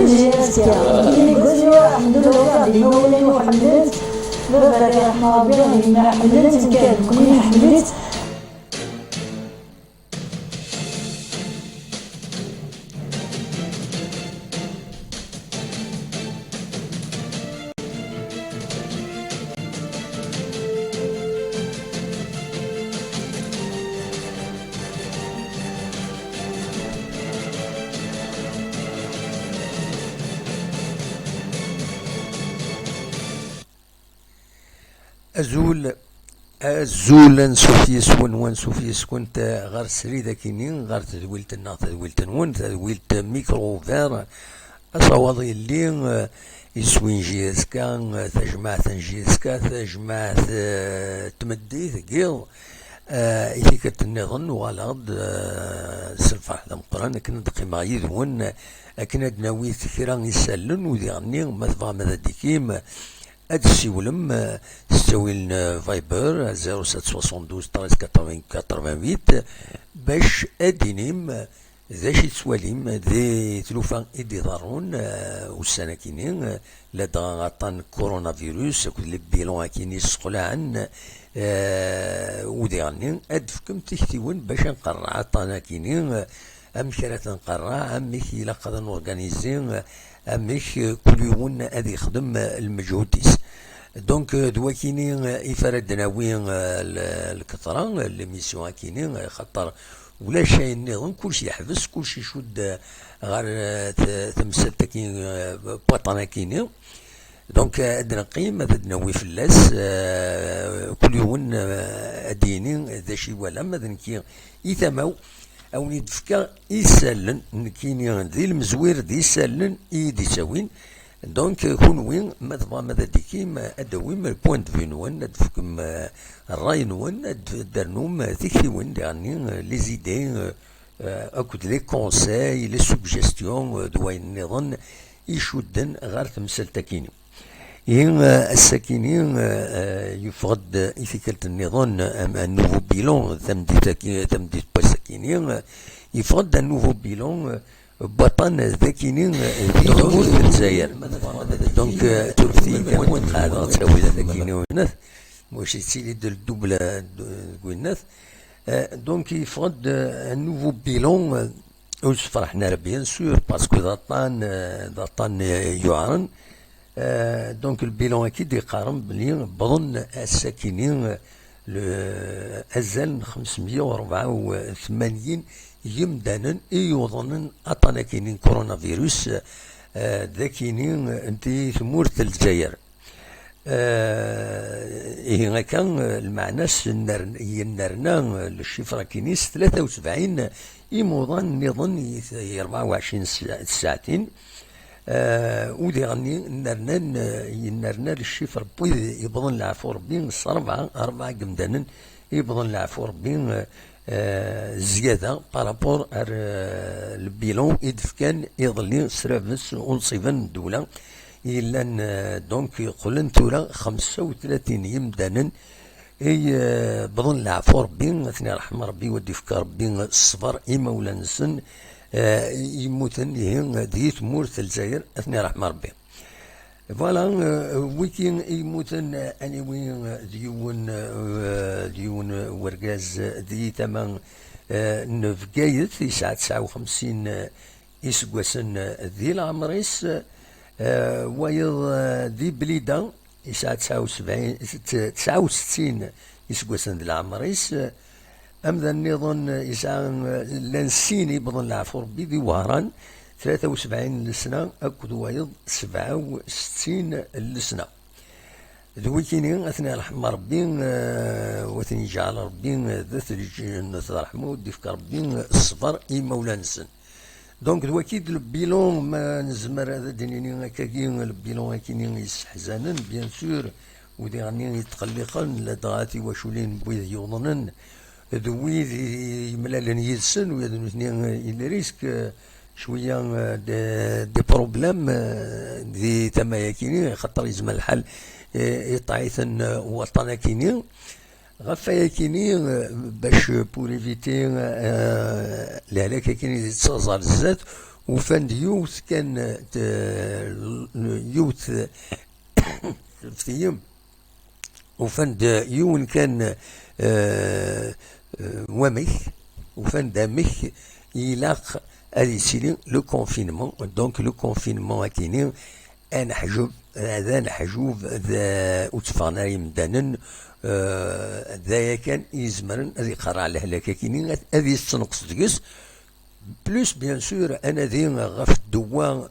جيرتك اللي قلنا الحمد لله ديما ولا محمد بابا رحمه ربي ما حملت كان كوني حملت أزول سوفيس ون سوفيس كنت غير سريدة كينين غير تدويلت النا تدويلت نون تدويلت ميكرو فير أصوضي اللي يسوين جيسكا تجمعت جيسكا تجمعت تمديت قيل إذا النظن والغد سلفح ذا مقران كنا دقيمة يدون كنا دناوي كرا يسلن وذي غني مثلا ماذا ديكيم أدسي ولم تستوي فايبر 0772 13 88 باش أدينيم ذا شي تسواليم ذي تلوفا إدي ضارون والسناكينين لدى غطان كورونا فيروس كل بيلون كيني سقلعن ودي غني أدفكم تكتيون باش نقرع عطانا كينين أم كرات نقرع أمك إلا قد نورغانيزين أمك كل يوم أدي يخدم المجهوديس دونك دوا كيني إفراد دناوين الكثرة الميسيون كيني خاطر ولا شيء النظام كلشي يحبس كلشي يشد غير تمثل تكين بطانا كيني دونك أدنا قيم أدنا في اللاس كل يوم أديني ذا شي ولا ماذا كي يثمو أو ندفكا يسالن كيني ذي المزوير ذي يسالن يدي ساوين دونك كون وين ماذا ديكيم أدويم البوينت في نوان ندفكم الراي نوان درنوم تكفي وين يعني لي زيدي أكد لي كونساي لي سوجستيون دوين النظام يشدن غير تمثل تكيني ين السكينين يفقد إفكالة النظام النوفو بيلون تمديت بسكينين يفقد النوفو بيلون بطن ذاكينين في دخول في الجزائر دونك ترثي كون هذا تساوي ذاكينين ونث واش يتسيلي الدوبلة كوينث دونك يفقد النوفو بيلون وش فرحنا بيان سور باسكو ضطان يعرن دونك البيلون اكيد يقارن بلي بظن الساكنين ازال 584 يمدانا يوضن اطانا كاينين كورونا فيروس ذاكينين انتي ثمورة الجزائر هنا كان المعنى ينرنا الشفرة كينيس 73 يموضن نظن 24 ساعتين ودي غني نرنا للشفر بوي يبضن العفو ربي أربعة قمدانا يبضن العفو ربي زيادة بارابور البيلون إدفكان يظلي سرافس ونصيفا الدولة إلا دونك يقولن تورا 35 يمدانا بضن العفو ربي أثناء رحمة ربي ودفك ربي الصبر إما ولا نسن يموتن هي ديت مورث الجزائر اثناء رحمة ربي فوالا ويكين يموتن اني وين ديون ورقاز دي تمام نفقايت في ساعة 59 يسقوسن ذي العمريس ويض ذي بليدا ساعة 69 يسقوسن ذي العمريس أمذا النظام يسعى لانسيني بظن العفو ربي ذي وهران 73 سنة أكد ويض 67 سنة ذوي كيني أثناء رحمة ربي وثني جعل ربي ذات الجنة رحمه ودفك ربي الصبر إما ولا نسن دونك ذو أكيد البيلون ما نزمر هذا دينيني كاكين البيلون كيني يسحزانن بيان سور ودي غني يتقلقن لدغاتي وشولين بويذ يوضنن ذوي يملالن يدسن ويذن إلى ريسك شوية دي بروبلام دي تمايا كيني خاطر يزم الحل يطعيثن وطنا كيني غفايا كيني باش بور ايفيتي الهلاك كيني يتصازر الزات وفند يوث كان يوث فتيم وفند يون كان وميك وفند ميك يلاق اليسيلي لو كونفينمون. دونك لو كونفينمون اكيني انا حجوب هذا نحجوب ذا وتفغنا يمدانن ذايا كان يزمرن هذي قرا على هلاك كيني هذي السنقص ديس بلوس بيان سور انا ذي غف الدوان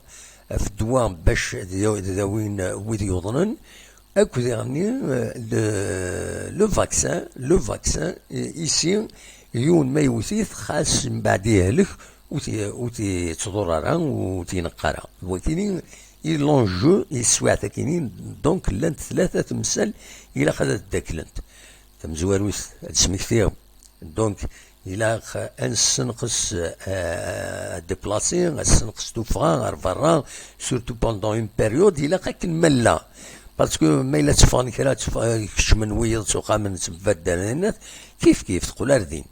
في الدوان باش ذاوين ويد يظنن اكو يعني لو فاكسان يسي يون ما يوثيث خاص من بعد يهلك وتي تضررها وتي نقرها وكيني لونجو يسوى تاكينين. دونك لانت ثلاثة تمثال إلا خذت داكلنت تمزواروث تسميكتيهم. دونك إلا أنسنقص ديبلاسي أنسنقص توفغان رفران سورتو بوندون اون بيريود إلا قاك نملا باسكو ما إلا تفغني كرا كشمن ويض سوقا من تبدل كيف تقول أردين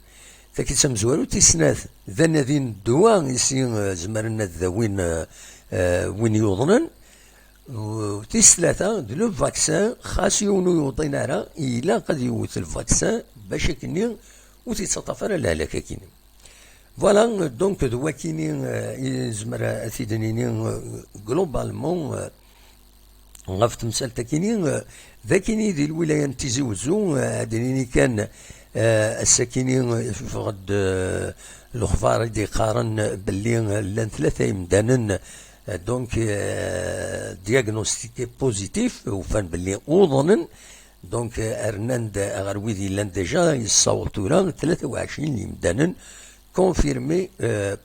تاكي تمزوارو تيسناث ذا نذين دوان يسين زمرنا ذاوين وين يوضنن وتيس ثلاثة لو فاكسان خاص يونو يوضينا راه إلا قد يوث الفاكسان باش كني وتيتسطفر الهلاك كيني. فوالا دونك دوا كيني يزمر أثيدنيني غلوبالمون غاف تمثال تاكيني ذا كيني دي الولاية نتيزي وزو هاديني كان الساكنين في غد الأخبار دي قارن باللي لان ثلاثة يمدانن دونك دياغنوستيكي بوزيتيف وفان باللي اوضنن دونك ارناند غرويدي لان ديجا يصوتوا له 23 يمدانن كونفيرمي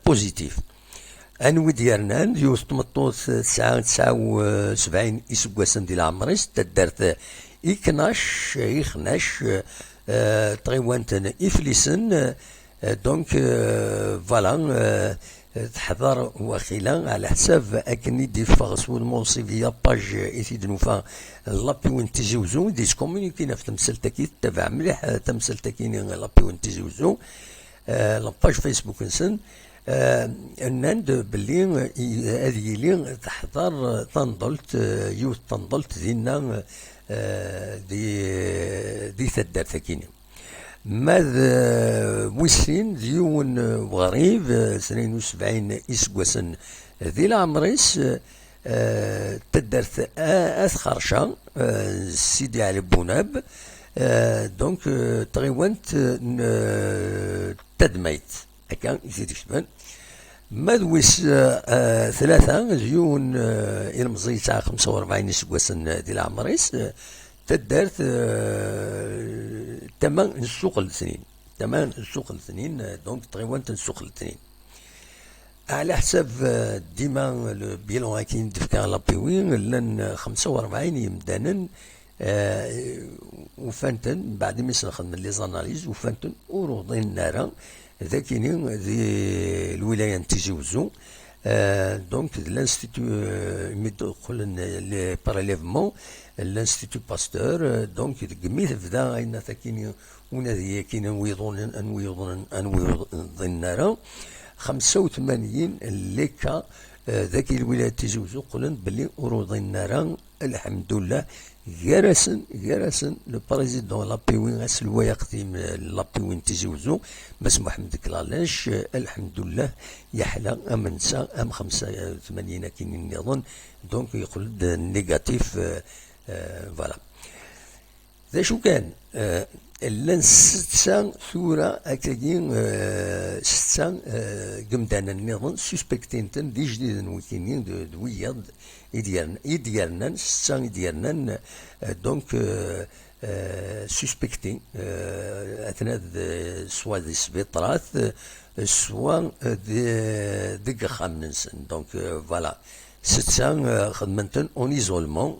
بوزيتيف. انوي ديالنا يوسط مطوط 79 يسقسن ديال عمريس تدارت يكناش يخناش طغيوانتن إفليسن. دونك فوالا تحضر وخيلا على حساب أكني دي فاغسو الموصيفية باج إثيد نوفا لابي وين تيزيوزو ديس كومونيكينا في تمثال تاكي تتابع مليح تمثال تاكيني لابي وين تيزيوزو لاباج فيسبوك نسن الناند باللي هذه لي تحضر تنضلت يوث تنضلت دينا دي ثدار ثكيني ماذ ويسين ديون وغريب 72 إسقوسن ذي العمريس تدرت أثخرشا سيدي علي بوناب. دونك تغيوانت تدميت هكا يزيد شبان مادويس ثلاثة ديون إلمزي تاع 45 إسقوسن ذي العمريس تدارت تمام السوق الاثنين دونك تغيوانت السوق الاثنين على حساب ديما البيلون هاكين دفكا لابيوين لان 45 يمدانن وفانتن بعد ما نخدم لي زاناليز وفانتن وروضين النار ذاكينين ذي الولايه نتيجوزو. دونك لانستيتو ميد قلن لي باراليفمون لانستيتو باستور دونك قميت بدا اين ثاكيني ونادي كاين انويضن النار 85 ليكا ذاك الولاية تيزوزو قلن بلي أروضي النار الحمد لله غرسن لو بريزيدون لابيوين غسلوا يقدم لابيوين تيزوزو بس محمد كلالاش الحمد لله يحلى امنسا ام 85 كاين نظن دونك يقول نيجاتيف. فوالا ذا شو كان لان ستة ثورة أكاين ستة قمدانا النظام سوسبكتين تن دي جديد وكينين دويض يديرنا ستة يديرنا دونك سوسبكتين أثناء سوا دي سبيطرات سوا دي خامنس دونك فوالا ستة خدمتن اون ايزولمون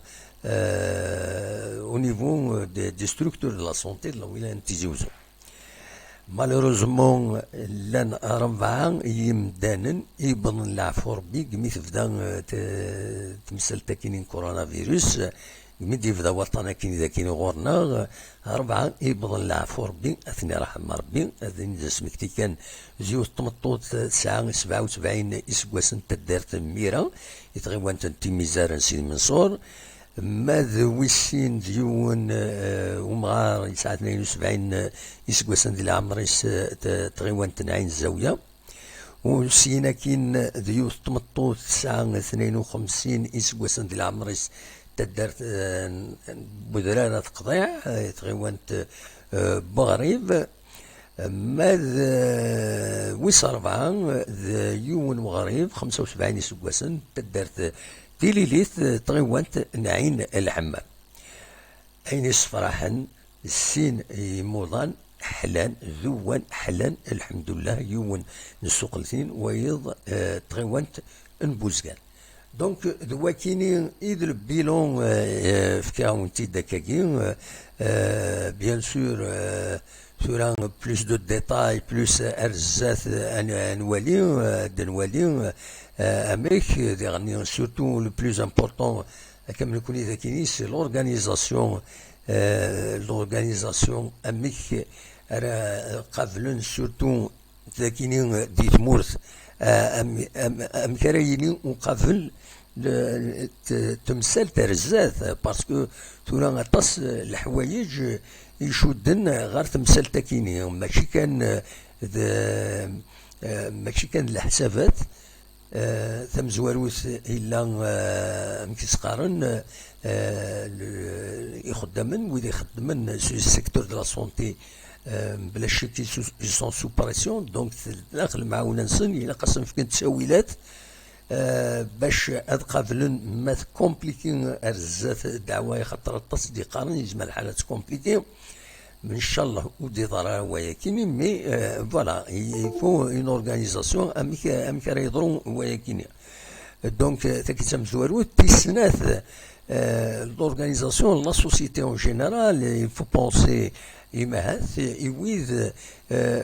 au niveau des structures de la santé de la wilaya نتيزيوزو. مالوروزمون لان 4 يمدانا يبن العفو ربي قمي تبدا تمثل تاكينين كورونا فيروس قمي يبدا وطنا كيني ذا كيني غورنا 4 يبن العفو ربي اثني رحم ربي اذن اسمك كان زيوت طمطوط ساعة 77 اسكواس انت دارت ميرا يتغيوان تنتي ميزار سيدي منصور ماذ ويسين ديون ومغار يسعة 72 يسقوسن ديال العمريس تغيوان تنعين الزاوية وسينا كين ديوث تمطوط تسعة 52 يسقوسن ديال العمريس تدارت بودرانة تقضيع تغيوان بغريب ماذ ويس 4 يون وغريب 75 يسقوسن تدارت تيليليث تغيوانت نعين الحمام أين الصفراحن السين موضان حلان ذوان حلان الحمد لله يون نسوقلتين ويض تغيوانت نبوزقان دونك دواكيني إذ البيلون فكاونتي داكاكين بيان سور sur un plus de détails, plus أرزات نوالي أميك dernier surtout le plus important كما نكون ذاكيني c'est l'organisation أميك قبل surtout ذاكيني ديت مورث أميك رايني وقبل تمثال ترزات باسكو تورا غطاس الحوايج يشودن غير تمثال تاكيني ماشي كان الحسابات ثمزواروث الا مكيسقارن يخدمن ويدي يخدمن سو السيكتور دو لا سونتي بلا شك سون سو باريسيون دونك داخل معاونا نسن الى قسم فيك تساويلات باش هاد قابلن ما كومبليكي ارزات الدعوه خاطر التصديقان يجمع الحالات كومبليكي ان شاء الله ودي ضرا وياكيني مي فوالا يفو اون اورغانيزاسيون امك راه يضرو وياكيني دونك تاكي تمزوارو تيسنات l'organisation, la société en général, il faut penser إمهات يويذ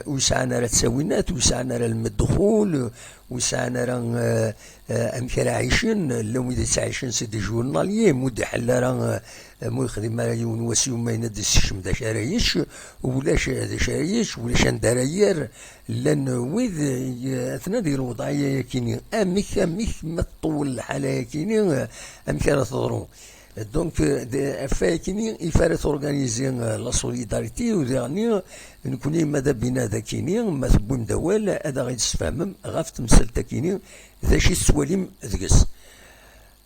ويسعنا راه تساوينات ويسعنا راه المدخول ويسعنا راه أمك راه عايشين لو إذا تعيشين سي دي جورناليي مود حلا راه مو يخدم راه يون واسي وما يندس الشم دا شرايش ولاش هذا شرايش ولاش ندراير لان ويذ اثنا ديال الوضعيه كاينين امك ما تطول الحاله كاينين امك راه تضرو دونك فاكيني يفارس اورغانيزين لا سوليداريتي وديرني نكوني ماذا بينا ذا كيني ما ثبون دوال هذا غير تفهم غاف تمثل تاكيني ذا شي سواليم ذكس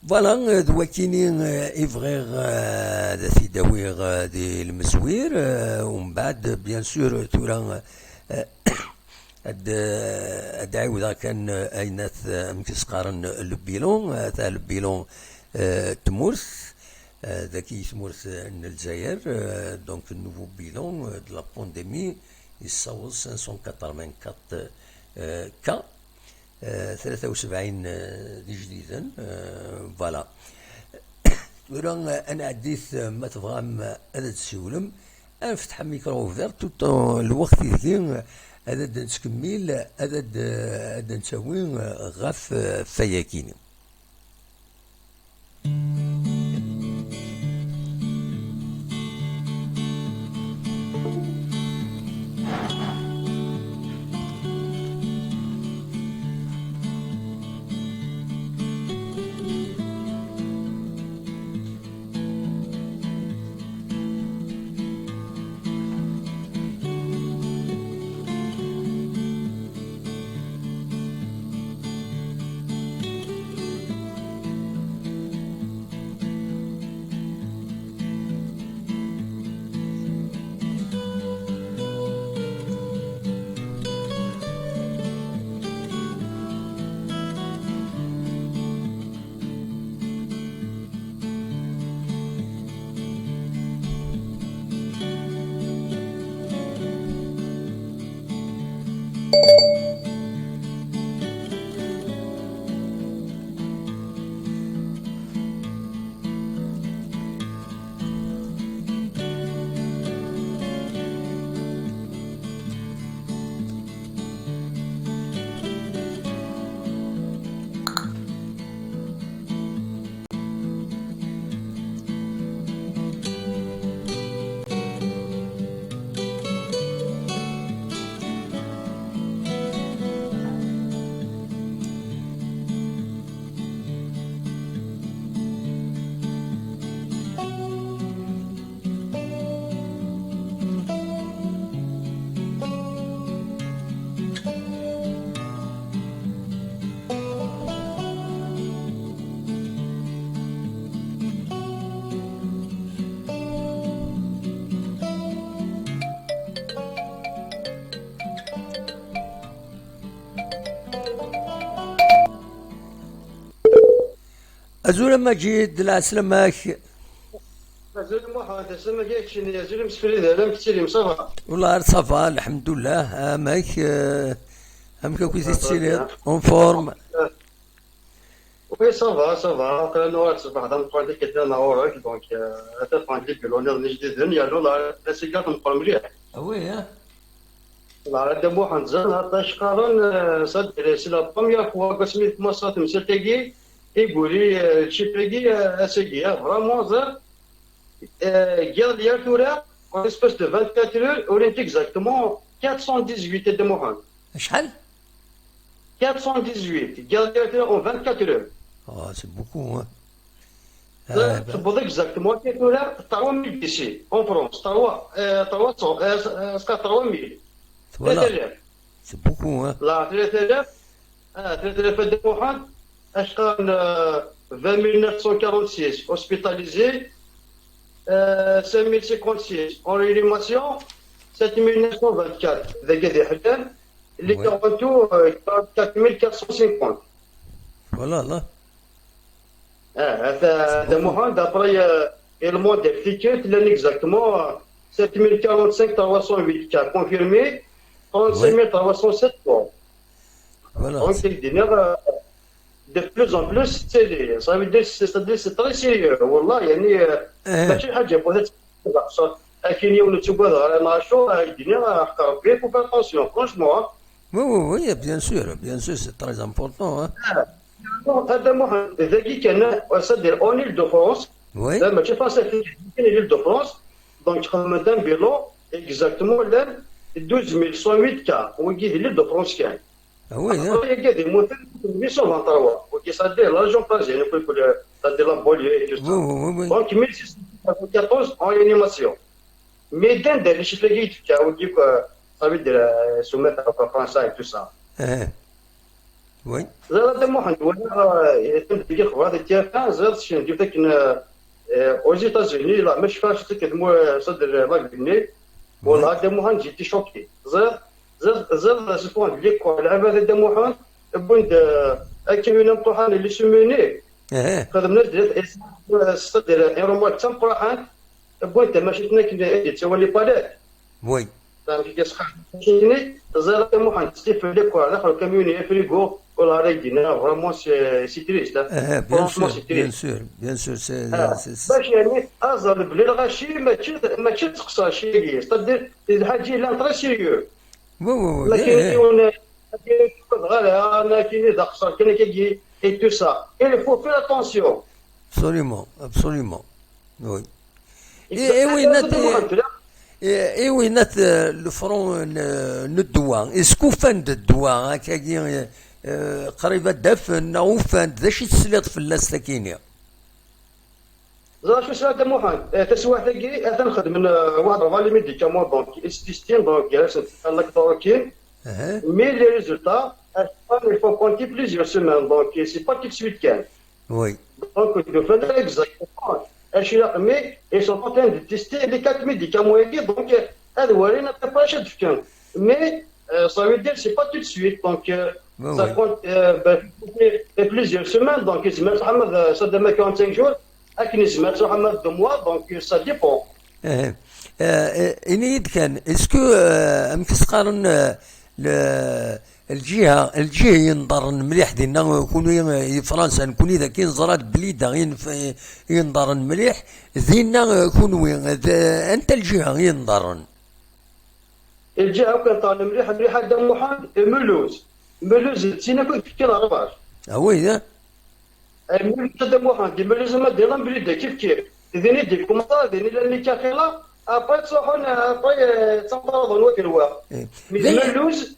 فوالا دوا كيني افغيغ ذا تيداويغ دي المزوير ومن بعد بيان سور تورا هاد عاود كان اينات مكيس قارن البيلون تاع البيلون تمورث ذاكي تمورث الجزائر دونك النوفو بيلون دو لا بانديمي يصاوب 584 كا 73 دي جديدا فوالا انا عديت ما تبغى هذا تسولم انا فتح ميكرو فيرت تو الوقت ذي هذا نتكمل هذا نسوي غاف فياكيني أزول ما جيت العسلامك. زول محمد اسمك ياك شنو زول مسفري هذا مكتيري مصافى. والله صافا الحمد لله. اماك امك كي تسير اون فورم. وي صافا قال نوار صباح هذا نقول لك كثير نورك دونك هذا فان لي بلون جديد يا لولا سيجات نقول مليح. وي لا هذا محمد زين هذا شقارن صدر سي لا بروميير فوا قسمي مصات مسلتي يقول لي شيبيغي اسيغي فريمون زين قال لي تورا en l'espace de 24 heures, on est exactement 418 de Mohan. شحال؟ 418. Galileo en 24 heures. سي بوكو. C'est pour exactement 4 heures, 3000 ici, en France. 3000. فوالا سي بوكو. لا 3000. 3000 de Mohan. أشقان 20946 hospitalisés. 5056 en réanimation, 7924 ذاك اللي حلال اللي كونتو 4450. فوالا لا. هذا محمد ابري المون ديال تيكيت لان اكزاكتومون 7045 308 كا كونفيرمي 35307 بون. فوالا دونك الدنيا de plus en plus télé. Ça veut dire c'est très sérieux والله يعني ماشي حاجه بغيت اكيد يوم تبغى على ناشو الدنيا حقا بيك وفي اتونسيون فرانشمون. وي بيان سور سي تري امبورطون. هذا محمد ذاكي كان صدر اون ايل دو فرانس. وي ماشي فاصل كاين ايل دو فرانس دونك خدمة بيلون اكزاكتومون لان 12108 كا وكي ايل دو فرانس كان. وي قاعد مثل 823 وكي صدر لا ريجون باريزيان يقول صدر لا بوليي وي دونك 1614 en réanimation. Mais d'un des chiffres qui a dit que ça veut dire soumettre à la France et tout ça. وي زاد محمد وانا يتم تجي خبرات التيافان زاد شنو جبت لك aux États-Unis لا مش فاش تكلموا صدر لا بني والله هذا محمد جيت شوكي زاد سبون ليك العباد هذا محمد بوند اكيد نطوحان اللي سميني خدمنا درت صدر ايرومات تمبراحان بوند ماشي تنك تسوي بالات. وي فهمتي كيسخح شيني زاد محمد ستيف ليك على اخر كاميوني فريغو ولا ريدينا فريمون سي تريست. بيان سور سي باش يعني ازر بلي الغاشي ماشي تقصى شي صدر الحاجه لا تري سيريو. وي لكن غير انا كاين اذا خسر كاين كيجي اي تو سا il faut faire attention. absolument وي اي وينات لو فرون الدواء اسكو فاند الدواء هكاكي قريبه دفن او فاند ذا شي تسليط في اللاستاكينيا. زاد شو ساعه محمد تسوى ثقي انا نخدم من واحد فالي ميديكامون دونك استيستين دونك جالس لك دروكين مي لي ريزولتا il faut compter plusieurs semaines donc c'est pas tout de suite كان. وي دونك دو فان اكزاكتومون اش مي اي سون en train de tester les 4 médicaments donc هذا ورينا با شد كان مي ça veut dire c'est pas tout de suite donc ça compte plusieurs semaines donc يزمر محمد صدق 45 jours اكن يزمر محمد 2 mois donc ça dépend. اني كان اسكو امكس قارن الجهه ينظر مليح ديالنا كونوا فرنسا نكون اذا كاين زرات بليده ينظر مليح ديالنا كونوا انت الجهه ينظر الجهه كان طالع مليح هذا محمد ملوز تينا كنت كي العرباش. وي ذا ملوز هذا محمد ملوز ما دينا بليده كيف اذا ندير كوم ديني لاني كاخيلا ابري تصحون ابري تنطردوا الوكلوا ملوز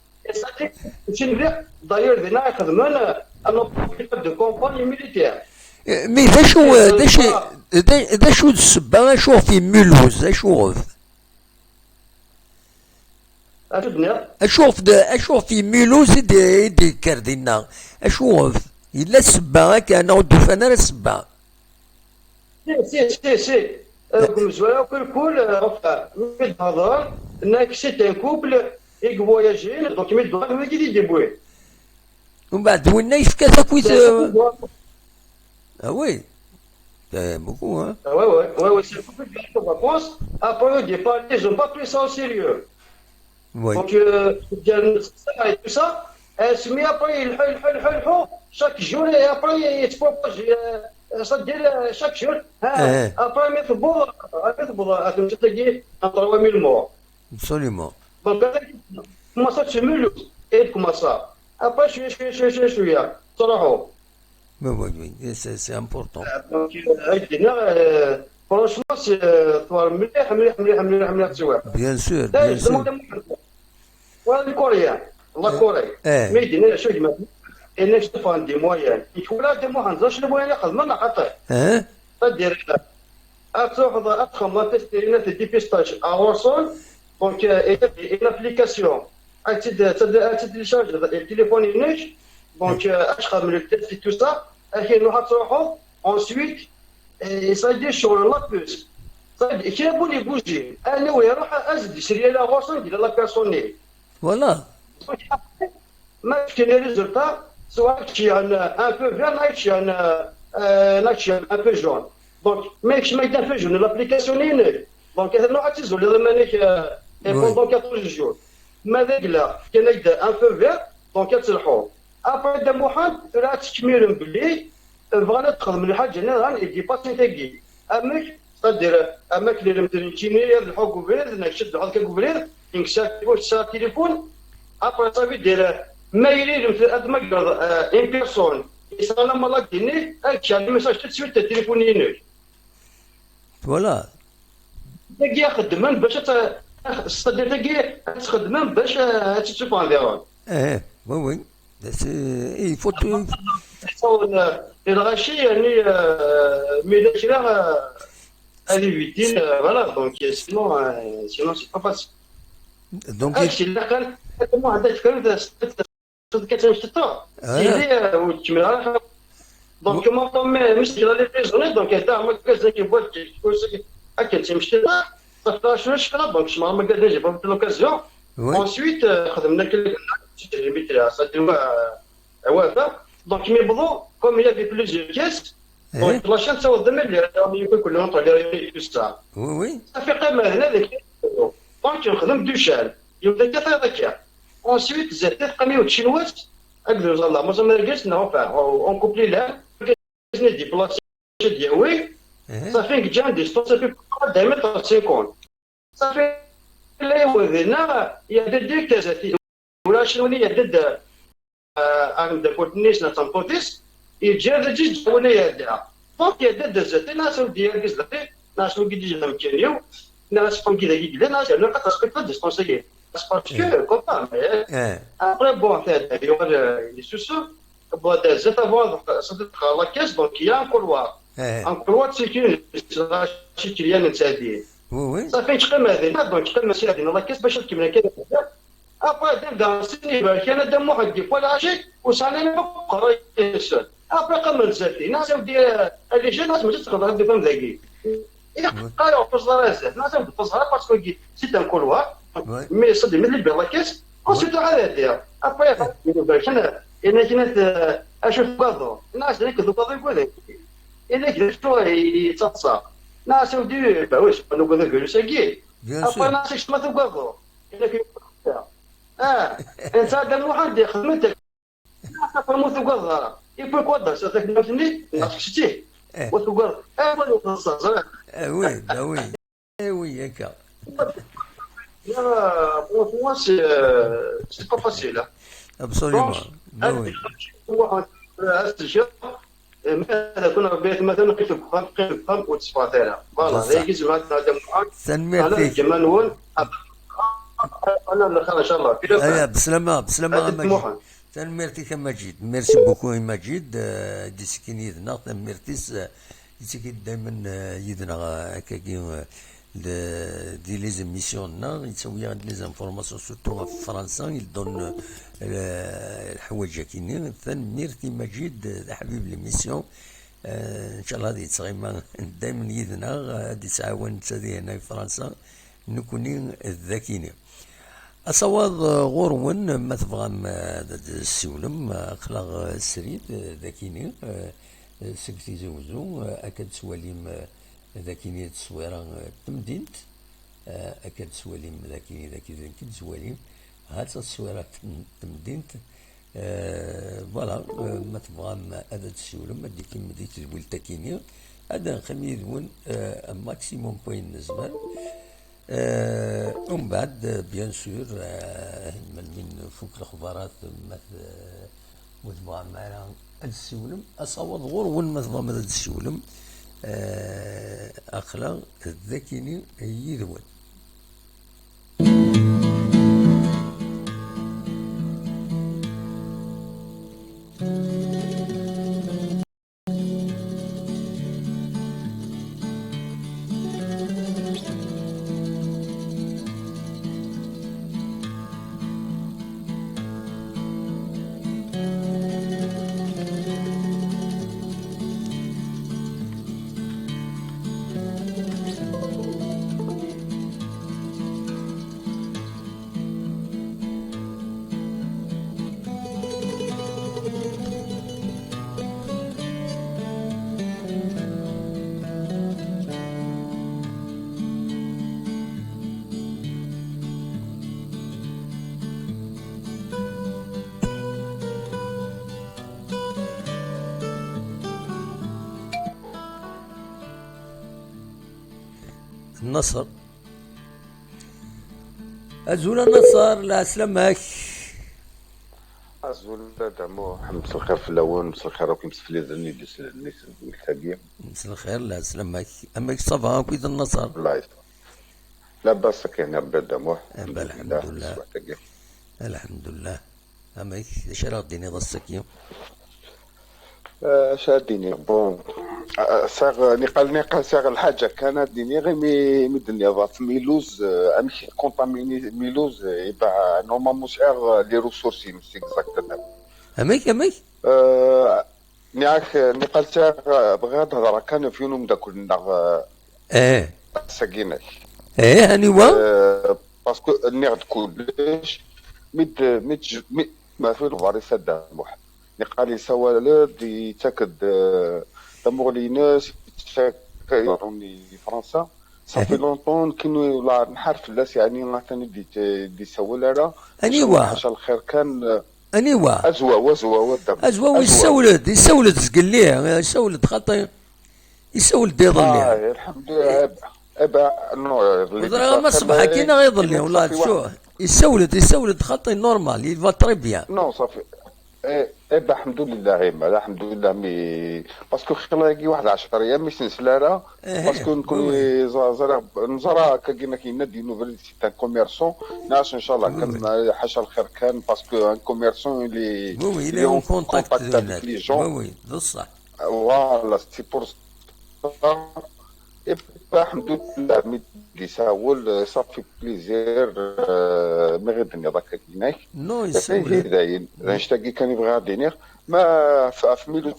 d'ailleurs دينا خدمنا انا دو كومباني ميليتير. مي ذا شو السبه شوف في ميلوز اشوف اشوف في ميلوز دي كاردينا اشوف الا السبه كان ودو فانا السبه سي كم زوايا كل هضر انك سيت ان كوبل اي فواياجين دونك مي دوار ما كي ديبوي ومن بعد وين يفكا تاكويت Ah oui, beaucoup, hein. Ah ouais, c'est beaucoup de gens en vacances. Après, au départ, ils n'ont pas pris ça au sérieux. Oui. Donc, ça et tout ça, mais après, chaque jour, et après, il te propose, ça te dit, chaque jour, hein, Eh, après, tu te dis, 3000 morts. absolument. Donc, comment ça, tu me et comment ça? Après, je suis là, صراحة. Mais oui, oui, c'est important. Donc, franchement, c'est مليح تسوى. Bien sûr, لا bien sûr. يلزموا ولا الكوريان والله كوري Eh, ما يدينا شو يجمع انك تفهم دي موين يتولى دي موين زوج الموين ياخذ من قطع hein? تدير تاخذ ادخل ما تسترينا دي بيستاج اورسون دونك اين ابليكاسيون تديشارج التليفون ينك دونك اشخر من التيست تو سا اكيد نروح تروحوا ensuite يصير شغل لا بوس صايد كي بولي بوجي انا ويروح ازد يشري لا غوصن ديال لا بيرسونيل Voilà. ما كاين لي ريزولتا سواء كشي ان بو فير نايتشي نايتشي ان بو جون دونك ماكش ما يدير في جون لابليكاسيون ينك دونك هذا نوع تيزول هذا مانيك بوندون 14 جور ماذا لا كان يدير ان بو فير دونك تلحو ابري دا محمد راه تكميل بلي فوالا تدخل من الحاجه هنا راه يدي باسي تاكي امك تدير امك اللي مترينتيني الحق وبريد نشد هذاك وبريد واش تليفون ابري صافي دير ما يريد في ادمك ان بيرسون يسال لما لا ديني اكشن ميساج تسويت التليفون ينك Voilà. تاكي يخدم باش تصدر تاكي تخدم باش تشوف انفيرون Eh, oui, oui. Il faut tout. تحصل الغاشي يعني ميدا كده هذه فيتين فوالا دونك سينون سي با فاسيل Donc, هادشي اللي كان مو عندك كان كتمشطو سيدي وتكمل دونك ما مش لي ريزوني دونك هذا ما كاز كيبغي هكا تمشي شنو شكرا دونك شما ما قادرين نجيبهم في لوكازيون oui. انسويت خدمنا كل ميتريا صدي وافا دونك مي بضو كوم il y avait plusieurs pièces دونك لاشين تصور دمر اللي راهم يكون كلهم طالع يستا Oui, oui. صافي قيمه هنا ذاك دونك نخدم دوشال يبدا كثر ذاك انسويت زدت قمي وتشينوات اقدر والله ما لقيتش نوفا اون كوبلي لها لقيتني دي بلاصه ديالوي Eh, صافي جا عندي صافي دائما 50 صافي لا يوذينا يا ديك تزاتي ولا شنو هي ضد عند كوتنيس نتنقطيس يجي جيج ولا يدا دونك يدا دزاتي ناس ديال كزاتي ناس وكي ديجي نمكنيو ناس كي داكي ناس انا كتسقط ديسبونسيي باسكو كوبا eh, ابري بون هذا لي سوسو بو دزات افون صدق لا كاس دونك يا كولوا eh. ان كولوا تسكين شي كليان نتادي Oui, oui. صافي تقيم هذه دونك تقيم ماشي هذه الله كاس باش تكمل كذا ابري دار سيني باش انا دم واحد دي ولا شيء وسالني بقرا يسال ابري قمل زاتي ناس ودي اللي جا ناس ما تقدر تدي فهم ذاكي قالوا فصل راسه ناس فصل باسكو سي ان كولوا مي صدي من اللي بلا كاس وسيتو على هذه ابري باش انا كانت اشوف قاضو الناس اللي كذو قاضو يقول لك اللي كذو يتصصى ناس ودي باوش انو كذا كذا ساكي Bien ابري sûr. ناس يشتموا قاضو انت هذا واحد خدمتك ناس فرموت قاضو يكون قاضو ستخدمني ناس شتي Eh, وتقول اول وصل eh, oui, bah oui. Eh oui, Eka. pour moi c'est pas facile Absolument. Bah oui. ماذا كنا بيت مثلا كيف بخم وتصفاتها فوالا بصح. هي جزء هذا محمد تنمير انا فيك. جمانون انا اللي ان شاء الله ايا بسلامة بسلامة هذا مجيد. طموحا تنميرتك مجيد. ميرسي بوكو مجيد. دي سكين يدنا تنميرتيس يتسكي دايما يدنا هكاكي دي لي زيميسيون نا يسوي عند لي زانفورماسيون سورتو في فرنسا يدون الحوايج كاينين. تنميرتي مجيد حبيب ليميسيون. ان شاء الله هذه تصغيما دايما يدنا غادي تعاون تادي هنا في فرنسا نكونين ذاكيين. أصوات غورون ما تبغى السولم خلاغ السريد ذاكيني سكتي زوزو أكد سواليم ذاكيني تصويرة تمدينت أكد سواليم ذاكيني ذاكي سواليم هاد التصويرة تمدينت فوالا ما تبغى هذا تسولم ما ديك ما ديك تقول تاكيني هذا نخلي يدون ماكسيموم بوين نزمر ومن بعد بيان سور من فوق الخبرات وتبغى معنا السولم أصوات غور وين ما تبغى ما السولم أخلاق الذكيني يدون النصر أزول النصر لا سلامك أزول دامو مساء الخير في الأول مساء الخير راكم مسفلي ذني ديس التاقية مساء الخير لا سلامك أمك صفا كويد النصر الله يسلمك لا بأس كاين ربي دامو الحمد لله الحمد لله أمك شرا ديني ضسك يوم شاديني بون ساغ نقال ساغ الحاجة كانت ديني غير مدني ضاف ميلوز امشي كونتاميني ميلوز يبقى نورمالمون ساغ لي ريسورسي مش اكزاكتومون أمك نياك نقال ساغ بغا تهضر كان فينهم داك ساكيناك هاني وا باسكو نيغد كلش ما في الغاري سدا واحد نقال يسوى لرد يتاكد تمغليناس يتاكد فرنسا صافي لونطون كانوا لا نحرف الناس يعني مثلا دي سوى لها انيوا حاشا الخير كان انيوا ازوا يسولد زقليه يسولد خاطر يسولد يضل الحمد لله ابا نو ما صبح كينا غيضل والله شو يسولد خاطر نورمال يفا تري بيان نو صافي إيه الحمد لله الحمد لله مي باسكو خلاقي واحد 10 ايام مش نسلاله باسكو نكون نزرا كاينه دي نوفيل سي تان كوميرسون ناس ان شاء الله كان حاشا الخير كان باسكو ان كوميرسون اللي اون كونتاكت لي جون وي بصح فوالا سي بور الحمد لله مدي ساول صافي بليزير ما غير الدنيا ضاك كيناك نو يسول داين نشتاقي كان يبغى دينير ما في ميلوز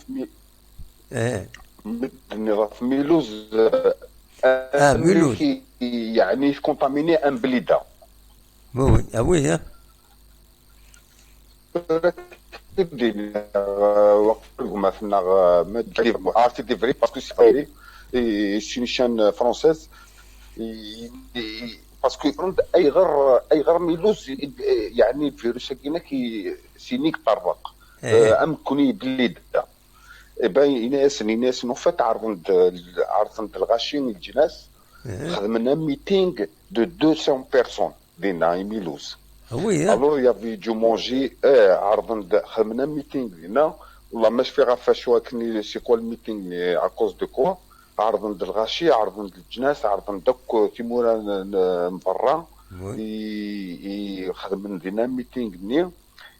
النظام في ميلوز ميلوز يعني كونتاميني ان بليده وي وي وقت ما فينا ما عرفتي دي فري باسكو سي سي une chaîne française باسكو اي غير ميلوز يعني الفيروس كينا سينيك طرق امكني بليد باين ناس نوفات عرضند الغاشين الجناس خدمنا ميتينغ دو 200 بيرسون دينا ميلوز وي الو يافي جو مونجي عرضند خدمنا ميتينغ هنا والله ماش في غافا شوا كني سي كوا الميتينغ ا كوز دو كوا عرضند الغاشي عرضند الجناس عرضند دك تيمورا من برا يخدم لنا ميتينغ ني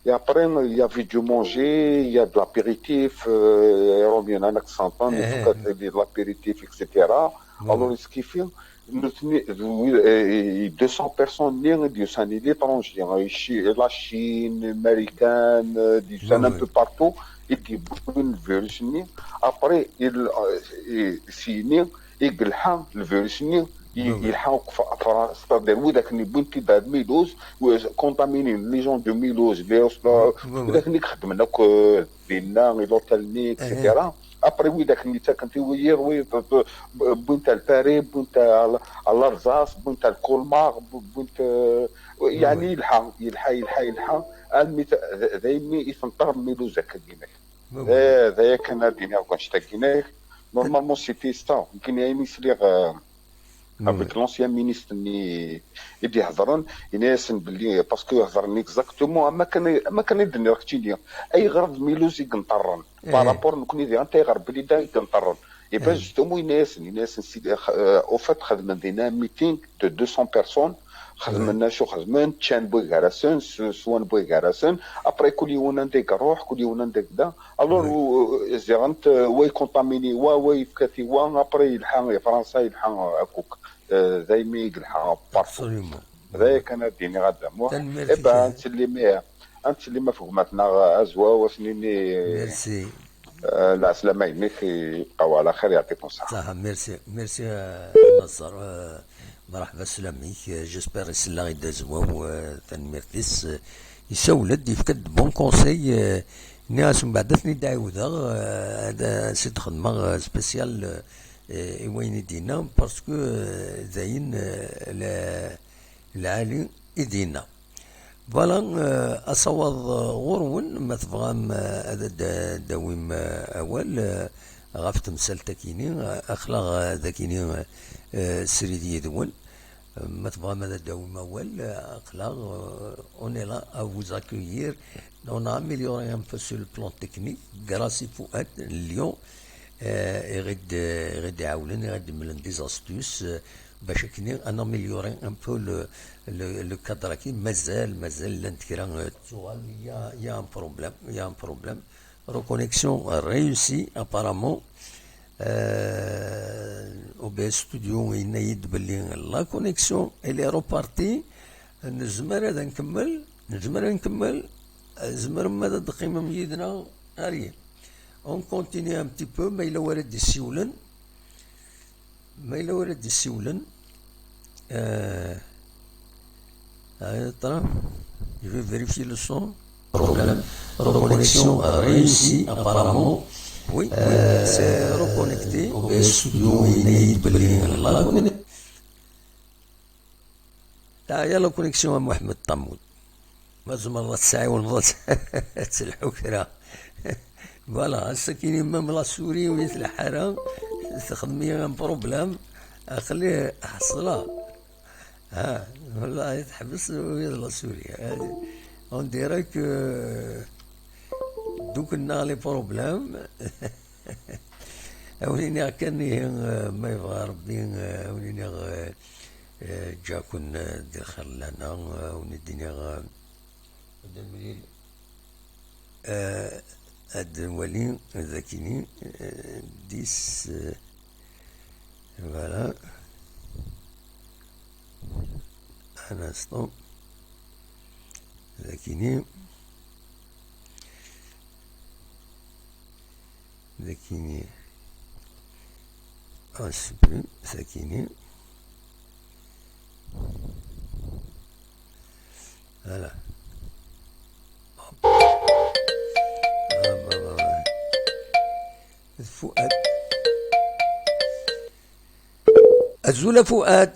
et après il y avait du manger il y a de l'apéritif يرومي انا كسانطان de l'apéritif etc alors ce qui fait 200 personnes du sein l'étranger la Chine américaine du sein un peu partout et du virus après il signé يقلحا الفيروس يلحقوا في فرنسا داروا ذاك اللي بنتي بعد ميلوز كونتامينين لي جون دو ميلوز لي ذاك اللي خدمنا دينا لوتالني اكسيتيرا ابري ويداك اللي كنتي ويروي بنت الباري بنت الارزاص بنت الكولمار بنت يعني يلحى ذايمي يفنطر ميلو زكا دينك ذا كان دينا وكنشتاكيناك نورمالمون سيتي ستا يمكن يعني سليغ افيك لونسيان مينيستر اللي يدي يهضرون يناسن باللي باسكو يهضرني اكزاكتومون ما كان يدني راك تيدير اي غرض ميلوزي كنطرن بارابور نكون يدير انت غرب بلي دا كنطرن اي با جوستومون يناسن او فات خدمنا دينا ميتينغ دو 200 بيرسون خدمنا شو خدمنا تشان بوي غاراسون سوان بوي غاراسون ابري كل يوم عندك روح كل يوم عندك دا الور زيرانت واي كونتاميني واي فكاتي ابري يلحق فرنسا يلحق اكوك دايما يلحق بارفو هذا كان ديني غدا مو ابا انت اللي ما فهمتنا ازوا وسنيني ميرسي العسلامه يميك يبقاو على خير يعطيكم الصحه صح ميرسي نصر مرحبا سلاميك جيسبر يسلا غيدا زواو تنميرتيس يسولد يفكد بون كونساي ناس من بعد ثني دعوذا هذا سيد خدمه سبيسيال وين يدينا باسكو زاين العالي يدينا فوالا اصوض غرون ما تبغام هذا داويم اول غاف تمثال تاكيني اخلاق ذاكيني سريدي دول ما تبغى ماذا داوم اول اخلاق اون لا ا فوز اكويير اون اميليوري ان بو سو البلان تكنيك غراسي فؤاد اليوم يغد يعاون يغد من دي زاستوس باش كني ان اميليوري ان بو لو كادر كي مازال لنتكرا سؤال يا ان بروبليم reconnexion réussie apparemment OBS Studio ينايد باللي لا كونيكسيون اللي روبارتي نزمر هذا نكمل زمر ماذا دقيمة ميدنا اريا اون كونتيني ان بتي بو ما إلا ورد يسيولن طرا je vais vérifier le son problème reconnexion réussie apparemment oui c'est reconnecté au studio ينايد باللي لا كونيكسيون يا لا كونيكسيون محمد طمود مازال مرة الساعة ونض تسلحو كرا فوالا هسا كاينين مام لا سوري ويت الحرام تخدمي ان بروبلام خليه حصلها والله يتحبس ويت لا سوري اون ديراك دوك النا لي بروبلام اوليني كاني ما يبغى ربي اوليني جاكن دخل لنا ونديني المليل الدولي ذاكيني ديس فوالا un instant ذاكيني supprime ذاكيني voilà فؤاد الزولة فؤاد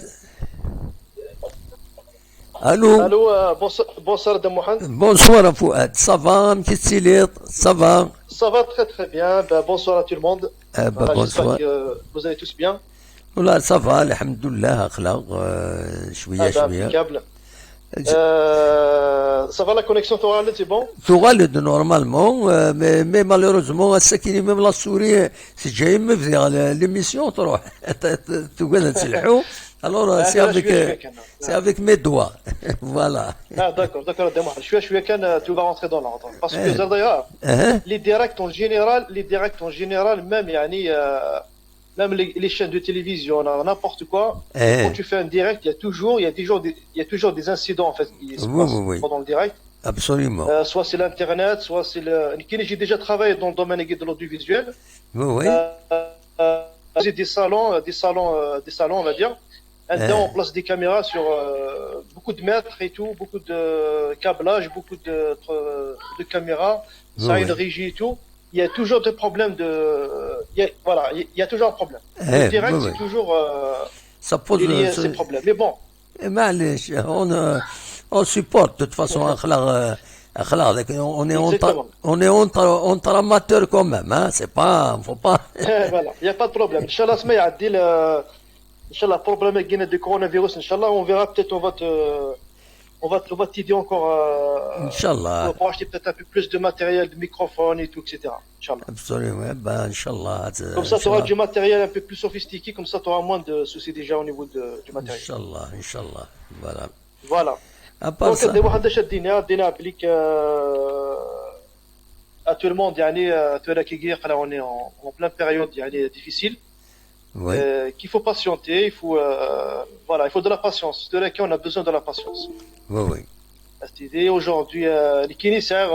الو بونسوار دم محمد بونسوار فؤاد صافا مكي تسيليط صافا صافا تري تري بيان بونسوار ا تو الموند بونسوار vous allez tous bien ولا صافا الحمد لله اخلاق شويه ça va la connexion Thoraled c'est bon Thoraled normalement mais malheureusement الساكنين même la souris c'est جاي مفزع l'émission تروح تقعد تسلحوا alors c'est avec mes doigts voilà d'accord دموح شويه كان tu vas rentrer dans l'ordre parce que d'ailleurs les directs en général même يعني même les chaînes de télévision, n'importe quoi, quand tu fais un direct, il y a toujours des incidents en fait qui se passent pendant le direct. Absolument. Soit c'est l'internet, soit c'est le. J'ai déjà travaillé dans le domaine de l'audiovisuel. Oui. J'ai des salons, on va dire. On place des caméras sur beaucoup de mètres et tout, beaucoup de câblage, beaucoup de caméras. Ça a une régie et tout. Il y a toujours des problèmes voilà, il y a toujours un problème. Le direct, c'est toujours ça pose il y a ces problèmes. Mais bon. معليش on supporte de toute façon اخلاق on est entre amateurs quand même hein, c'est pas faut pas Voilà, il y a pas de problème. Inch'Allah سما يعدي Inch'Allah problème كاين du coronavirus Inch'Allah on verra peut-être on va t'aider encore Inch'Allah pour acheter peut-être un peu plus de matériel, de microphone et tout, etc. Inch'Allah. Absolument, ben Inch'Allah. Comme ça, tu auras du matériel un peu plus sophistiqué, comme ça, tu auras moins de soucis déjà au niveau du matériel. Inch'Allah, Inch'Allah. Voilà. Voilà. À part ça. Donc, دينا applique à tout le monde, on est en pleine période difficile. Oui. Qu'il faut patienter, voilà, il faut de la patience. On a besoin de la patience. Oui, oui. Aujourd'hui, Likini sert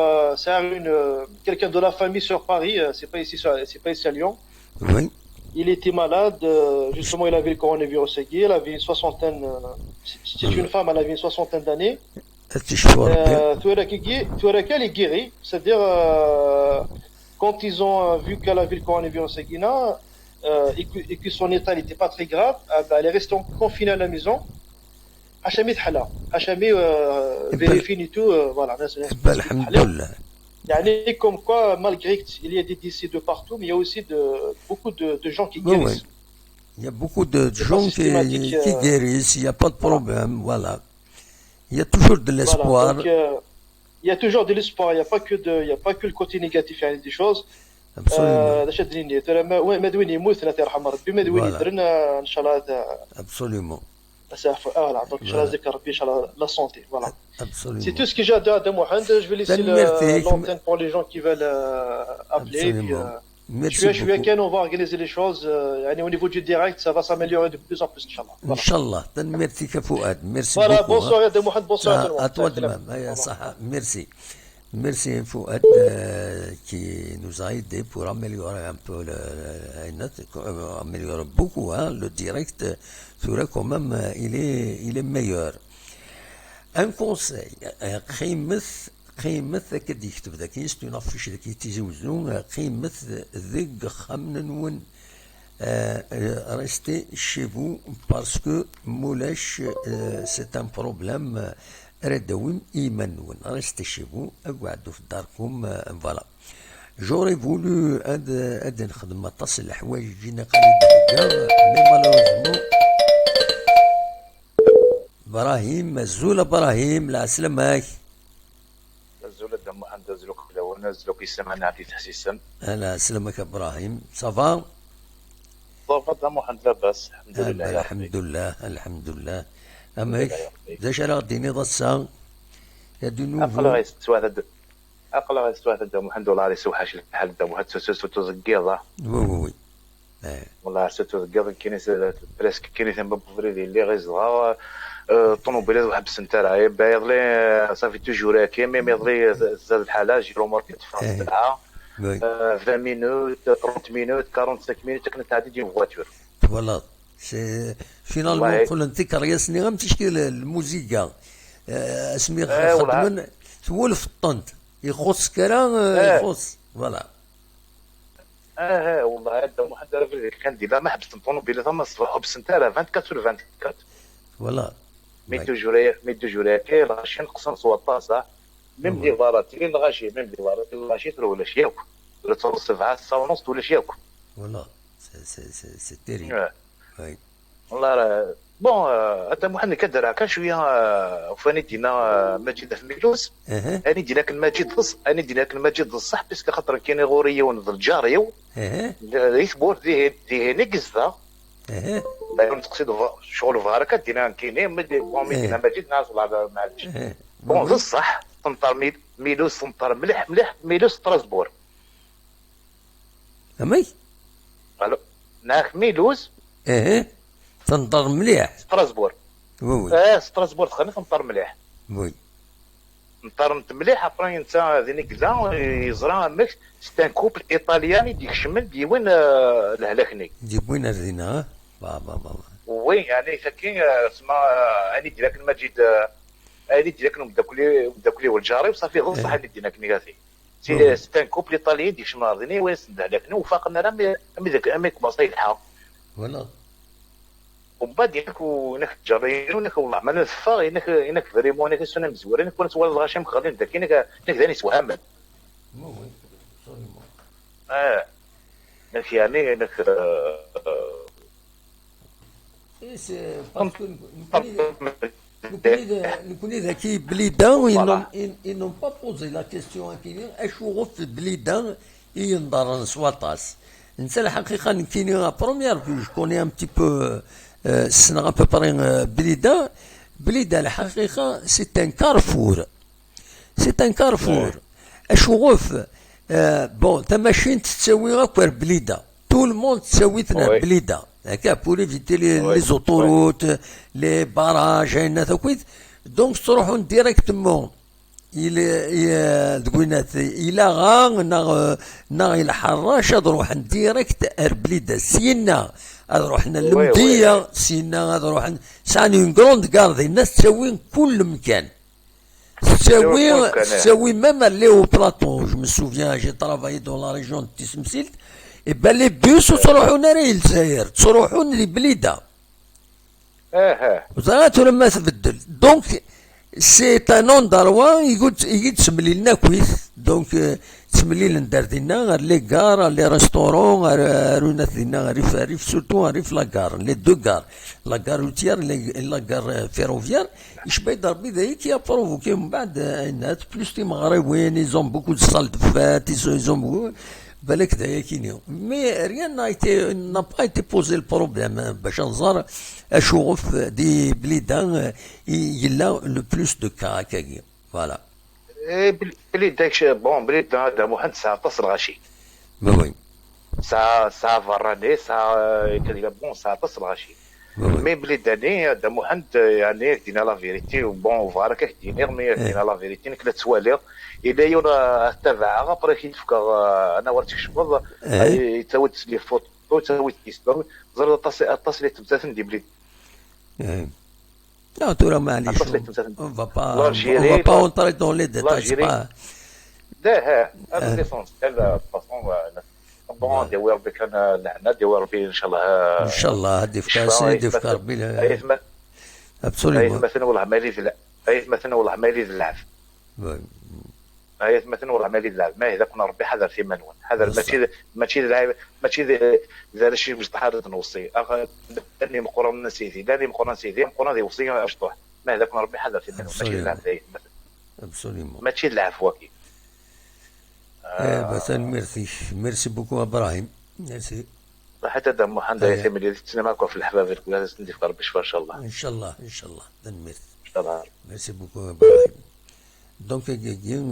quelqu'un de la famille sur Paris, c'est pas ici à Lyon. Oui. Il était malade, justement, il avait le coronavirus, elle avait une soixantaine, c'est une femme, elle avait une soixantaine d'années. Elle est guérie, c'est-à-dire, quand ils ont vu qu'elle avait le coronavirus, et que son état n'était pas très grave, elle est restée confinée à la maison. Hachami Thala, Hachami vérifie et tout, voilà. Alhamdulillah. Comme quoi, malgré qu'il y a des décès de partout, mais il y a aussi beaucoup de gens qui guérissent. Oui. Il y a beaucoup de gens qui guérissent, il n'y a pas de problème, voilà. Il y a toujours de l'espoir. Voilà, donc, il y a toujours de l'espoir, il n'y a pas que le côté négatif des choses. Absolument. Voilà, donc la santé, voilà. Absolument. C'est tout ce que j'ai à dire de Mohamed. Je vais laisser l'antenne pour les gens qui veulent appeler. Merci beaucoup. On va organiser les choses. Au niveau du direct, ça va s'améliorer de plus en plus, Inch'Allah. Voilà. Inch'Allah. Merci Fouad. Merci voilà, beaucoup. Bonsoir à Mohamed, bonsoir à tout le monde. À toi de même. Merci. Merci Fouad qui nous a aidé pour améliorer un peu améliorer beaucoup le direct. Quand même il est meilleur. Un conseil قيمة كد يكتب ذاك يستنافش ذاك يتزوجون قيمة ذيك خمن restez chez vous parce que مولاش c'est un problème ردوين إيمان restez chez vous اقعدوا في داركم voilà. J'aurais voulu أد نخدم تصل الحوايج جينا قليل mais malheureusement إبراهيم الزول إبراهيم لا سلامك الزول دم أندزلوك لو نزلوك يسمعنا عبد تحسيسا أهلا سلامك إبراهيم صافا صافا دم لاباس الحمد لله الحمد لله الحمد لله أماك داش راه غديني ضسا يا دو نوفو أقل غيستوى دم الحمد لله راه سوحاش الحال دم واحد سوتو زكيضة وي والله سوتو زكيضة كاين بريسك كاين ثم بفريدي اللي غيزغا الطوموبيلات واحد السنتر بايض لي صافي توجور هكا ميم يضلي زاد الحاله جيرو ماركت في الساعه 20 مينوت 30 مينوت 45 مينوت كنا تعدي ديال فواتور فوالا سي فينالمون نقول نتكر ياسني غير تشكيل الموسيقى اسمي خدمن تولف الطنط يخص كرا يخص فوالا والله هذا واحد كان ديما ما حبست الطوموبيل ثم صباحو بالسنتر 24 sur 24 فوالا مي توجور كاين غاشي نقصن صوت طاسه ميم دي فاراتي الغاشي ميم دي فاراتي الغاشي ولا شياك ولا تصور 7 ساعه ونص ولا شياك فوالا سي تيري وي والله راه بون هذا محمد كدرها كان شويه وفاني دينا ماجد في ميلوس اني دينا كان ماجد بصح باسكو خاطر كاين غوريه ونضل جاريو يثبور دي نقزه باين تقصد شغل فاركه دينا كاينين دينا ماجد ناس ولا معليش بون بصح تنطر ميلوس تنطر مليح ميلوس ستراسبور امي الو ناك ميلوس تنطر مليح ستراسبور وي ستراسبور تخلي تنطر مليح وي نطر مليح ابري انت ذيني كذا يزرع ميكس ستان كوبل ايطالياني ديك الشمال دي وين الهلاكني دي وين ردينا بابا وي يعني فكين اسمع اني ديالك المجيد اني ديالك مداكلي والجاري وصافي غير صح اني ديالك نيغاتي سي ان كوبل ايطالي ديك شمراضيني ويسند عليك وفاقنا راه مي كباصيلحا فوالا. ومن بعد انك تجري انك والله ما نفا انك فريمون انك سنه مزورين كون سوال الغاشي مخالين داك انك ثاني سوهامل وي ابسوليومون. انك يعني انك سي باسكو نكون ذكي بليدان ils n'ont pas posé la question كاينين اشوغو في بليدان ينظر سواطاس. انت الحقيقه كاينين بروميير جو كوني ان بتي بو السنه ابوبري بليده الحقيقه سي ان كارفور. سي ان كارفور اشوغوف بون تا ماشين تساوي غير بليده تو الموند تساويتنا بليده هكا بور ايفيتي لي زوتوروت لي باراج هنا ثوكيت دونك تروحون ديريكتومون تقولنات الى غا نا الى حراش تروح ديريكت بليده سينا روحنا للمديه سينا روح ساني اون كروند كاردي الناس تساوي كل مكان تساوي ميم اللي هو بلاطون. جو مي سوفيان جي ترافايي دون لا ريجيون دي تسمسيلت اي بان لي بيوس تروحون راهي للجزائر تروحون لبليده وزغات لما تبدل دونك سي ان اندروا يقول تسملي لنا كويس دونك تسملي لنا داردينا غير لي كار غير لي ريستورون غير رونات دينا غير ريف سورتو ريف لاكار لي دو كار لاكار روتيير لاكار فيروفيير يشبه يضرب ذاك يا بروفوكي من بعد الناس بلوس تي مغربيين يزون بوكو دو سال دو فات يزون بوكو بالك ذايا كاينين مي ريان نا با ايتي بوزي البروبليم باش نزار اشوف دي بليدان يلا لو بلوس دو كا هكاكي فوالا. بليد داكش بون بليد هذا محمد ساعه تصل غاشي وي ساعه فراني ساعه كذا بون ساعه تصل غاشي مي بليد داني هذا محمد يعني دينا لا فيريتي بون فارك دينير مي دينا لا فيريتي نكلا توالير إلا يونا تبعها برا كي تفكر أنا ورتك شباب يتساوي تسلي فوتو يتساوي تيسبر زر التصلي تمثال دي بلي لا ترى معليش on va pas entrer dans les détails pas لا هذا ليسونسيال فاصون بون ديوي ربي كان لعنا ديوي ربي ان شاء الله ان شاء الله هدي في كاسي دي في ربي ابسوليومون مثلا والله ما يريد مثلا والله ما يريد اللعب هي مثلا والله ما يريد اللعب ما اذا كنا ربي حذر في منون حذر ماشي لعب ماشي اذا شي مش حاضر نوصي اني مقرن سيدي داني مقرن سيدي مقرن دي وصيه اشطح ما اذا كنا ربي حذر في منون ماشي اللعب ابسوليومون ماشي اللعب واكي بس ميرسي بوكو ابراهيم ميرسي حتى دم محمد يثمر يتسنى معكم في الحباب الكل ندي في قرب شفاء ان شاء الله ان شاء الله ان شاء الله ميرسي ان شاء الله ميرسي بوكو ابراهيم دونك كاين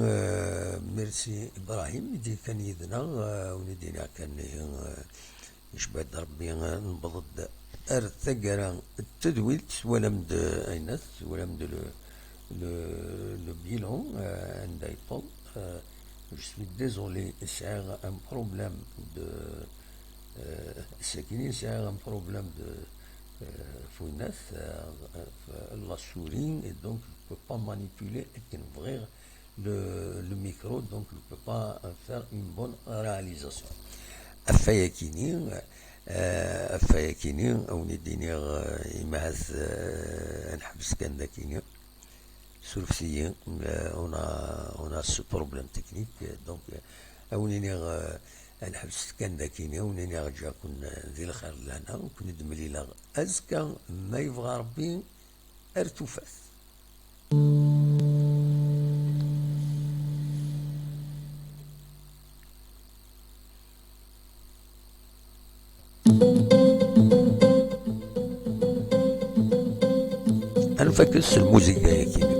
ميرسي ابراهيم دي كان يدنا وندينا كان يشبه ربي نبض ارثقرا التدويلت ولا مد ايناس ولا مد لو بيلون عند ايطول. Je suis désolé, c'est un problème de c'est un problème de fouinas, la souris, et donc je ne peux pas manipuler et ouvrir le micro, donc je ne peux pas faire une bonne réalisation. Afayakini, on est dîner, imaz, نحبس كان ذاكيني. سلفسيين on a ce problème technique donc اونيني الحبس كان ذاكيني اونيني رجع كنا ذي الخير لنا وكنا دملي لا ازكى ما يبغى ربي ارتفاس. انا فاكس الموسيقى كيما